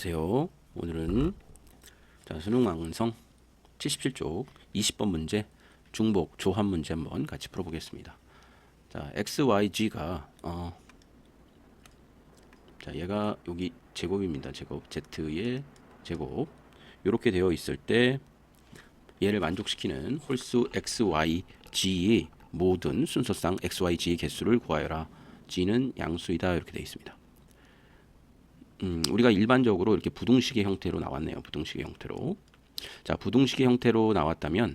안녕하세요. 오늘은 수능 완성 77쪽 20번 문제 중복 조합 문제 한번 같이 풀어보겠습니다. 자, x, y, g가 얘가 여기 제곱입니다. 제곱 z의 제곱 이렇게 되어 있을 때 얘를 만족시키는 홀수 x, y, g의 모든 순서상 x, y, g의 개수를 구하여라. g는 양수이다 이렇게 되어 있습니다. 우리가 일반적으로 이렇게 부등식의 형태로 나왔네요. 부등식의 형태로. 자, 부등식의 형태로 나왔다면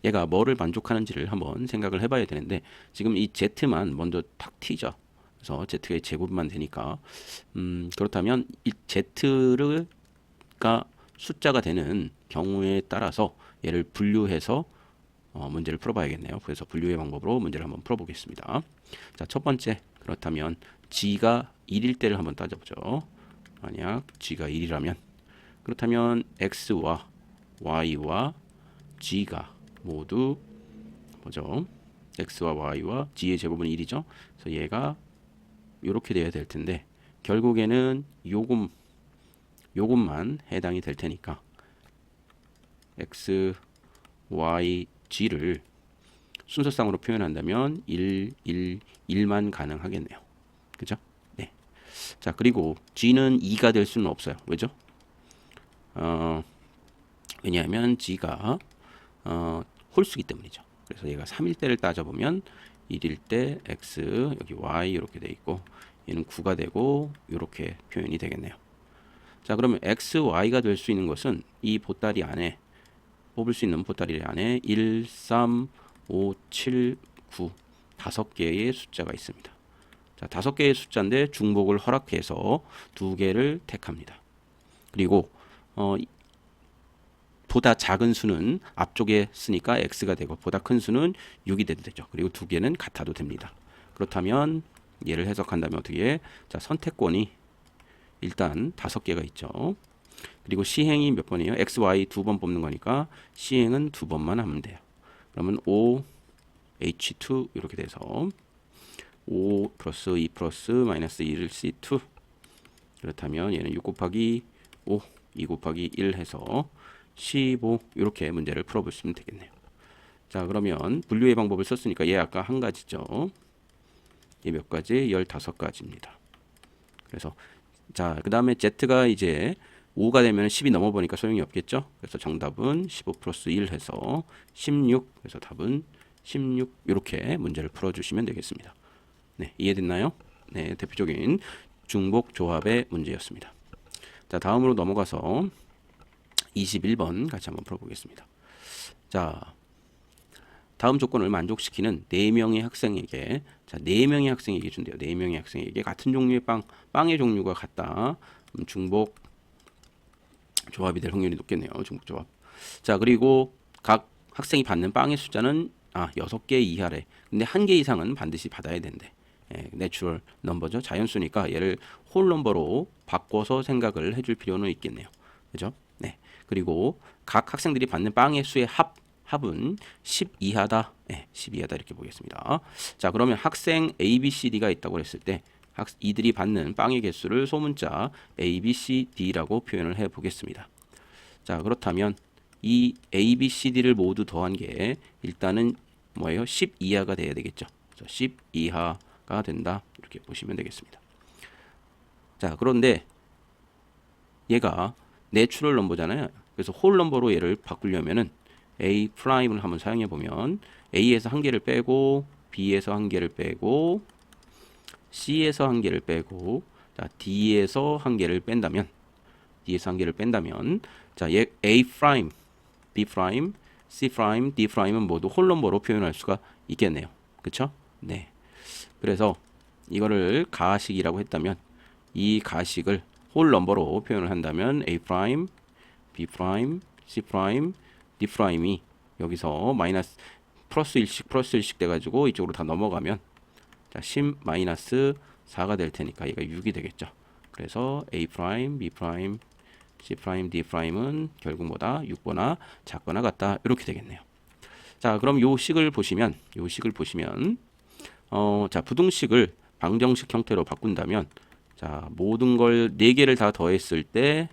얘가 뭐를 만족하는지를 한번 생각을 해봐야 되는데 지금 이 z만 먼저 탁 튀죠. 그래서 z의 제곱만 되니까 그렇다면 이 z가 숫자가 되는 경우에 따라서 얘를 분류해서 문제를 풀어봐야겠네요. 그래서 분류의 방법으로 문제를 한번 풀어보겠습니다. 자, 첫 번째 그렇다면 g가 1일 때를 한번 따져보죠. 만약 g가 1이라면 그렇다면 x와 y와 g가 모두 뭐죠? x와 y와 g의 제곱은 1이죠. 그래서 얘가 이렇게 돼야 될 텐데 결국에는 요것만 해당이 될 테니까 x, y, g를 순서상으로 표현한다면 1, 1, 1만 가능하겠네요. 그죠? 네. 자, 그리고 g는 2가 될 수는 없어요. 왜죠? 왜냐하면 g가 홀수기 때문이죠. 그래서 얘가 3일 때를 따져보면 1일 때 x, 여기 y 이렇게 돼 있고 얘는 9가 되고 이렇게 표현이 되겠네요. 자, 그러면 x, y가 될 수 있는 것은 이 보따리 안에 뽑을 수 있는 보따리 안에 1, 3, 5, 7, 9 5개의 숫자가 있습니다. 자, 5개의 숫자인데 중복을 허락해서 2개를 택합니다. 그리고 보다 작은 수는 앞쪽에 쓰니까 x가 되고 보다 큰 수는 6이 돼도 되죠. 그리고 2개는 같아도 됩니다. 그렇다면 얘를 해석한다면 어떻게? 자, 선택권이 일단 5개가 있죠. 그리고 시행이 몇 번이에요? x, y 2번 뽑는 거니까 시행은 2번만 하면 돼요. 그러면 O, H2 이렇게 돼서 5 플러스 2 플러스 마이너스 1 C2 그렇다면 얘는 6 곱하기 5, 2 곱하기 1 해서 15 이렇게 문제를 풀어보시면 되겠네요. 자, 그러면 분류의 방법을 썼으니까 얘 아까 한 가지죠. 얘 몇 가지? 15가지입니다. 그래서 자, 그 다음에 Z가 이제 5가 되면 10이 넘어보니까 소용이 없겠죠. 그래서 정답은 15 플러스 1 해서 16. 그래서 답은 16 이렇게 문제를 풀어주시면 되겠습니다. 네, 이해됐나요? 네, 대표적인 중복 조합의 문제였습니다. 자, 다음으로 넘어가서 21번 같이 한번 풀어보겠습니다. 자, 다음 조건을 만족시키는 4명의 학생에게 자, 4명의 학생에게 준대요. 4명의 학생에게 같은 종류의 빵의 종류가 같다. 중복 조합이 될 확률이 높겠네요. 중복 조합. 자, 그리고 각 학생이 받는 빵의 숫자는 6개 이하래. 근데 1개 이상은 반드시 받아야 된대. 내추럴 넘버죠. 자연수니까 얘를 홀 넘버로 바꿔서 생각을 해줄 필요는 있겠네요. 그죠? 네. 그리고 각 학생들이 받는 빵의 수의 합은 10 이하다. 10 이하다 이렇게 보겠습니다. 자, 그러면 학생 A, B, C, D가 있다고 했을 때 이들이 받는 빵의 개수를 소문자 A, B, C, D라고 표현을 해 보겠습니다. 자, 그렇다면 이 A, B, C, D를 모두 더한 게 일단은 뭐예요? 10 이하가 돼야 되겠죠. 10 이하가 된다. 이렇게 보시면 되겠습니다. 자, 그런데 얘가 내추럴 넘버잖아요. 그래서 홀 넘버로 얘를 바꾸려면은 A 프라임을 한번 사용해 보면 A에서 한 개를 빼고 B에서 한 개를 빼고 C에서 한 개를 빼고 자, D에서 한 개를 뺀다면 자, 얘 A 프라임, B 프라임, C 프라임, D 프라임은 모두 홀 넘버로 표현할 수가 있겠네요. 그렇죠? 네. 그래서 이거를 가식이라고 했다면 이 가식을 홀 넘버로 표현을 한다면 A 프라임, B 프라임, C 프라임, D 프라임이 여기서 마이너스 플러스 1씩 돼 가지고 이쪽으로 다 넘어가면 자, 10 마이너스 4가 될 테니까 얘가 6이 되겠죠. 그래서 A 프라임, B 프라임, C 프라임, D 프라임은 결국 뭐다? 6보다 작거나 같다. 이렇게 되겠네요. 자, 그럼 요 식을 보시면 자, 부등식을 방정식 형태로 바꾼다면 자, 모든 걸 4개를 다 더했을 때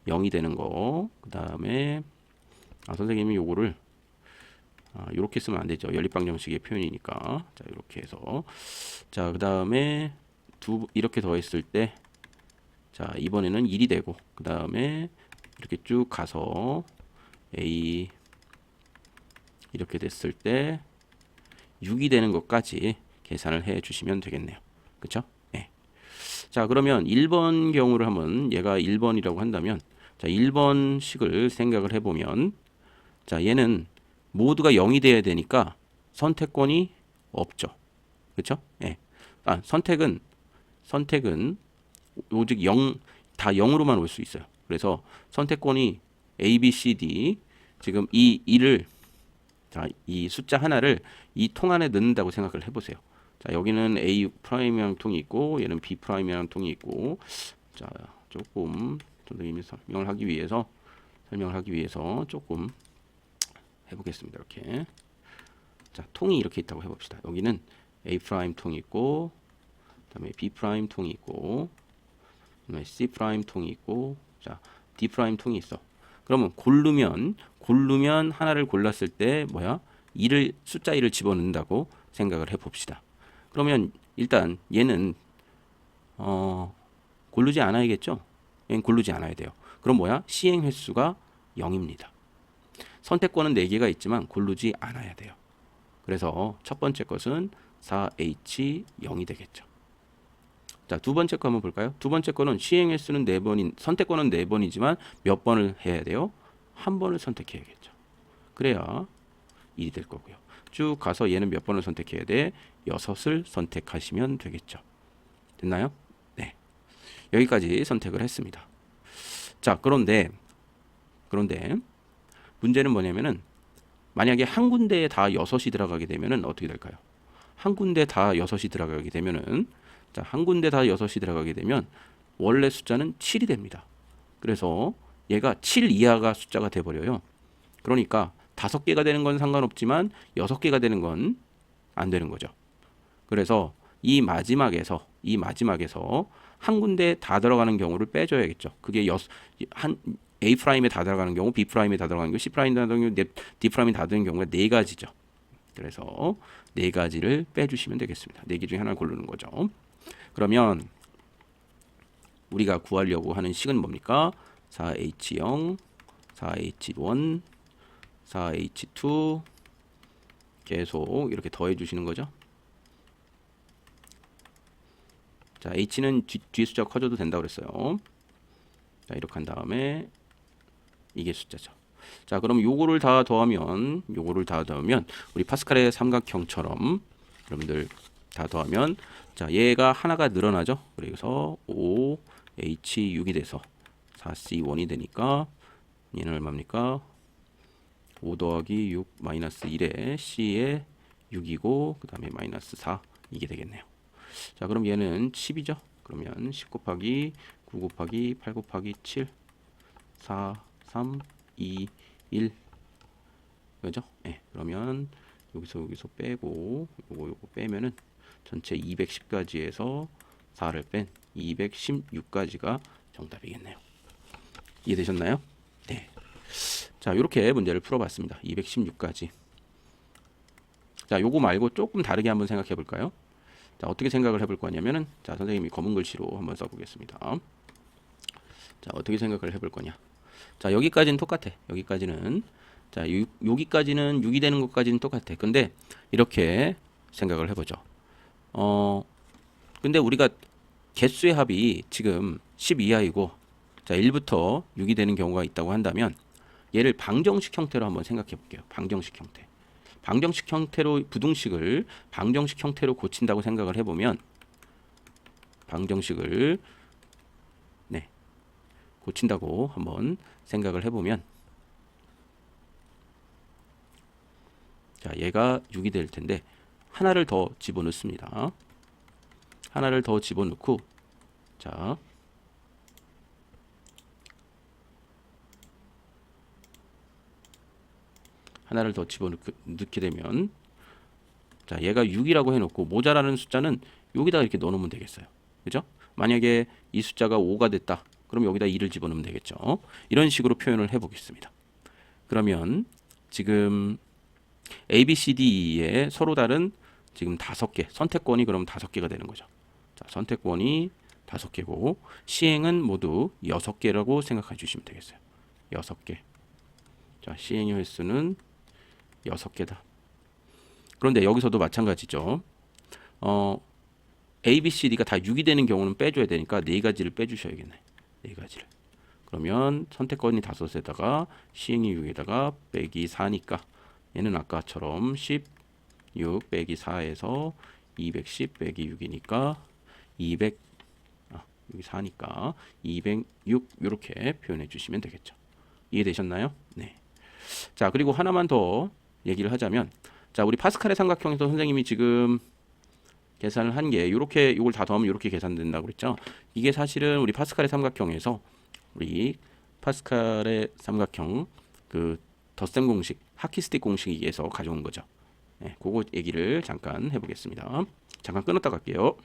0이 되는 거. 그 다음에 선생님이 요거를 이렇게 쓰면 안 되죠. 연립방정식의 표현이니까. 자, 이렇게 해서 자, 그 다음에 이렇게 더했을 때 자, 이번에는 1이 되고 그 다음에 이렇게 쭉 가서 A 이렇게 됐을 때 6이 되는 것까지 계산을 해 주시면 되겠네요. 그쵸? 네. 자, 그러면 1번 경우를 한번 얘가 1번이라고 한다면 자, 1번 식을 생각을 해보면 자, 얘는 모두가 0이 돼야 되니까 선택권이 없죠. 그쵸? 예. 선택은 오직 0, 다 0으로만 올 수 있어요. 그래서 선택권이 A, B, C, D 지금 이 1을 자, 이 숫자 하나를 이 통 안에 넣는다고 생각을 해보세요. 자, 여기는 A 프라임이라는 통이 있고 얘는 B 프라임이라는 통이 있고 자, 조금 선생님이 설명을 하기 위해서 조금 해보겠습니다. 이렇게 자, 통이 이렇게 있다고 해봅시다. 여기는 A 프라임 통이 있고 그다음에 B 프라임 통이 있고 그다음에 C 프라임 통이 있고 자, D 프라임 통이 있어. 그러면 고르면 하나를 골랐을 때 뭐야? 숫자 1을 집어넣는다고 생각을 해봅시다. 그러면 일단 얘는 고르지 않아야겠죠? 얘는 고르지 않아야 돼요. 그럼 뭐야? 시행 횟수가 0입니다. 선택권은 4개가 있지만 고르지 않아야 돼요. 그래서 첫 번째 것은 4H 0이 되겠죠. 자, 두 번째 거 한번 볼까요? 두 번째 거는 시행 횟수는 4번인 선택권은 4번이지만 몇 번을 해야 돼요? 한 번을 선택해야겠죠. 그래야 1이 될 거고요. 쭉 가서 얘는 몇 번을 선택해야 돼? 6을 선택하시면 되겠죠. 됐나요? 네. 여기까지 선택을 했습니다. 자, 그런데 문제는 뭐냐면은 만약에 한 군데에 다 6이 들어가게 되면은 어떻게 될까요? 한 군데 다 6이 들어가게 되면은 자, 한 군데 다 6이 들어가게 되면 원래 숫자는 7이 됩니다. 그래서 얘가 7 이하가 숫자가 돼 버려요. 그러니까 5개가 되는 건 상관없지만 6개가 되는 건 안 되는 거죠. 그래서 이 마지막에서 한 군데 다 들어가는 경우를 빼줘야겠죠. 그게 A 프라임에 다 들어가는 경우, B 프라임에 다 들어가는 경우, C 프라임에 다 들어가는 경우, D 프라임에 다 들어가는 경우가 4가지죠. 그래서 4가지를 빼주시면 되겠습니다. 4개 중에 하나를 고르는 거죠. 그러면 우리가 구하려고 하는 식은 뭡니까? 4H0, 4H1, 4H2 계속 이렇게 더해 주시는 거죠. 자, H는 뒤 숫자가 커져도 된다고 그랬어요. 자, 이렇게 한 다음에 이게 숫자죠. 자, 그럼 요거를 다 더하면 우리 파스칼의 삼각형처럼 여러분들 다 더하면 자, 얘가 하나가 늘어나죠. 그래서 5H6이 돼서 4C1이 되니까 얘는 얼마입니까? 5 더하기 6 마이너스 1에 C에 6이고 그 다음에 마이너스 4 이게 되겠네요. 자, 그럼 얘는 10이죠. 그러면 10 곱하기 9 곱하기 8 곱하기 7 4 3 2 1 그죠? 네, 그러면 여기서 빼고 요거 빼면은 전체 210까지에서 4를 뺀 216까지가 정답이겠네요. 이해되셨나요? 네. 자, 이렇게 문제를 풀어봤습니다. 216까지. 자, 요거 말고 조금 다르게 한번 생각해 볼까요? 자, 어떻게 생각을 해볼 거냐면은 자, 선생님이 검은 글씨로 한번 써보겠습니다. 자, 어떻게 생각을 해볼 거냐? 자, 여기까지는 똑같아. 여기까지는 자, 여기까지는 6이 되는 것까지는 똑같아. 근데 이렇게 생각을 해보죠. 근데 우리가 개수의 합이 지금 10 이하이고 자, 1부터 6이 되는 경우가 있다고 한다면 얘를 방정식 형태로 한번 생각해 볼게요. 방정식 형태. 방정식 형태로 부등식을 방정식 형태로 고친다고 생각을 해보면 방정식을 네, 고친다고 한번 생각을 해보면 자, 얘가 6이 될 텐데 하나를 더 집어넣습니다. 하나를 더 집어넣고 자, 하나를 더 집어넣게 되면 자, 얘가 6이라고 해놓고 모자라는 숫자는 여기다가 이렇게 넣어놓으면 되겠어요. 그죠? 만약에 이 숫자가 5가 됐다. 그럼 여기다 2를 집어넣으면 되겠죠. 이런 식으로 표현을 해보겠습니다. 그러면 지금 A, B, C, D에 서로 다른 지금 5개 선택권이 그럼 5개가 되는 거죠. 자, 선택권이 5개고 시행은 모두 6개라고 생각해 주시면 되겠어요. 6개. 자, 시행의 횟수는 6개다. 그런데 여기서도 마찬가지죠. A, B, C, D가 다 6이 되는 경우는 빼줘야 되니까 4가지를 빼주셔야겠네. 4가지를. 그러면 선택권이 5에다가 시행이 6에다가 빼기 4니까 얘는 아까처럼 16 빼기 4에서 210 빼기 6이니까 200 여기 4니까 206 이렇게 표현해 주시면 되겠죠. 이해되셨나요? 네. 자, 그리고 하나만 더 얘기를 하자면 자, 우리 파스칼의 삼각형에서 선생님이 지금 계산을 한 게 이렇게 이걸 다 더하면 이렇게 계산된다고 그랬죠. 이게 사실은 우리 파스칼의 삼각형에서 우리 파스칼의 삼각형 그 덧셈 공식, 하키스틱 공식에서 가져온 거죠. 네, 그거 얘기를 잠깐 해보겠습니다. 잠깐 끊었다 갈게요.